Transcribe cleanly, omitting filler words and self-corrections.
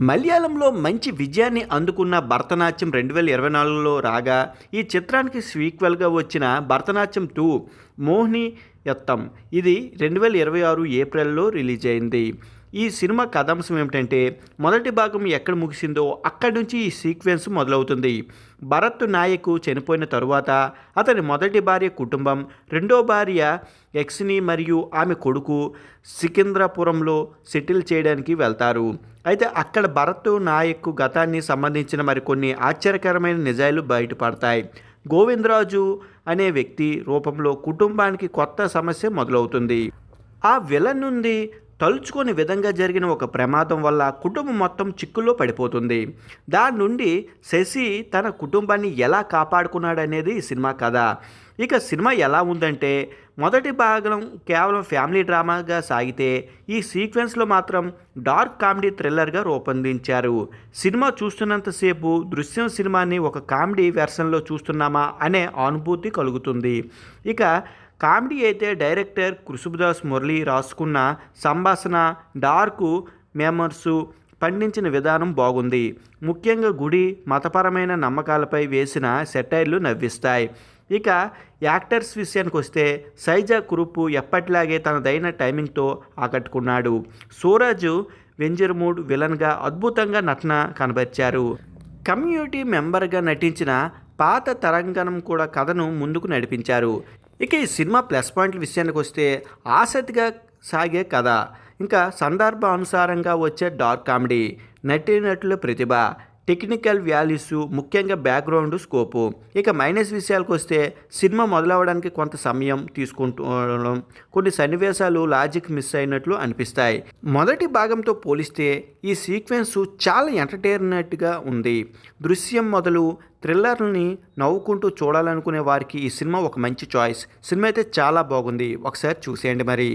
మలయాళంలో మంచి విజయాన్ని అందుకున్న భరతనాట్యం 2024లో రాగా, ఈ చిత్రానికి సీక్వెల్గా వచ్చిన భరతనాట్యం 2 మోహినియట్టం ఇది 2026 ఏప్రిల్లో రిలీజ్ అయింది. ఈ సినిమా కథాంశం ఏమిటంటే, మొదటి భాగం ఎక్కడ ముగిసిందో అక్కడి నుంచి ఈ సీక్వెన్స్ మొదలవుతుంది. భరత్ నాయక్ చనిపోయిన తరువాత అతని మొదటి భార్య కుటుంబం రెండో భార్య ఎక్స్ని మరియు ఆమె కొడుకు సికింద్రాపురంలో సెటిల్ చేయడానికి వెళ్తారు. అయితే అక్కడ భరత్ నాయక్ గతాన్ని సంబంధించిన మరికొన్ని ఆశ్చర్యకరమైన నిజాలు బయటపడతాయి. గోవిందరాజు అనే వ్యక్తి రూపంలో కుటుంబానికి కొత్త సమస్య మొదలవుతుంది. ఆ విలన్ నుండి తలుచుకొని విధంగా జరిగిన ఒక ప్రమాదం వల్ల కుటుంబం మొత్తం చిక్కుల్లో పడిపోతుంది. దాని నుండి శశి తన కుటుంబాన్ని ఎలా కాపాడుకున్నాడనేది ఈ సినిమా కథ. ఇక సినిమా ఎలా ఉందంటే, మొదటి భాగం కేవలం ఫ్యామిలీ డ్రామాగా సాగితే, ఈ సీక్వెన్స్లో మాత్రం డార్క్ కామెడీ థ్రిల్లర్గా రూపొందించారు. సినిమా చూస్తున్నంతసేపు దృశ్యం సినిమాని ఒక కామెడీ వెర్షన్లో చూస్తున్నామా అనే అనుభూతి కలుగుతుంది. ఇక కామెడీ అయితే డైరెక్టర్ కృషుదాస్ మురళి రాసుకున్న సంభాషణ, డార్క్ మెమర్సు పండించిన విధానం బాగుంది. ముఖ్యంగా గుడి, మతపరమైన నమ్మకాలపై వేసిన సెటైర్లు నవ్విస్తాయి. ఇక యాక్టర్స్ విషయానికి వస్తే, సైజా కురుపు ఎప్పటిలాగే తనదైన టైమింగ్తో ఆకట్టుకున్నాడు. సూరజ్ వెంజర్మూడ్ విలన్గా అద్భుతంగా నటన కనబరిచారు. కమ్యూనిటీ మెంబర్గా నటించిన పాత తరంగనం కూడా కథను ముందుకు నడిపించారు. ఇక ఈ సినిమా ప్లస్ పాయింట్ల విషయానికి వస్తే, ఆసక్తిగా సాగే కథ, ఇంకా సందర్భానుసారంగా వచ్చే డార్క్ కామెడీ, నటీనటుల ప్రతిభ, టెక్నికల్ వాల్యూస్, ముఖ్యంగా బ్యాక్గ్రౌండ్ స్కోపు. ఇక మైనస్ విషయాలకు వస్తే, సినిమా మొదలవడానికి కొంత సమయం తీసుకుంటూ కొన్ని సన్నివేశాలు లాజిక్ మిస్ అయినట్లు అనిపిస్తాయి. మొదటి భాగంతో పోలిస్తే ఈ సీక్వెన్స్ చాలా ఎంటర్టైనర్గా ఉంది. దృశ్యం మొదలు థ్రిల్లర్ని నవ్వుకుంటూ చూడాలనుకునే వారికి ఈ సినిమా ఒక మంచి చాయిస్. సినిమా అయితే చాలా బాగుంది, ఒకసారి చూసేయండి మరి.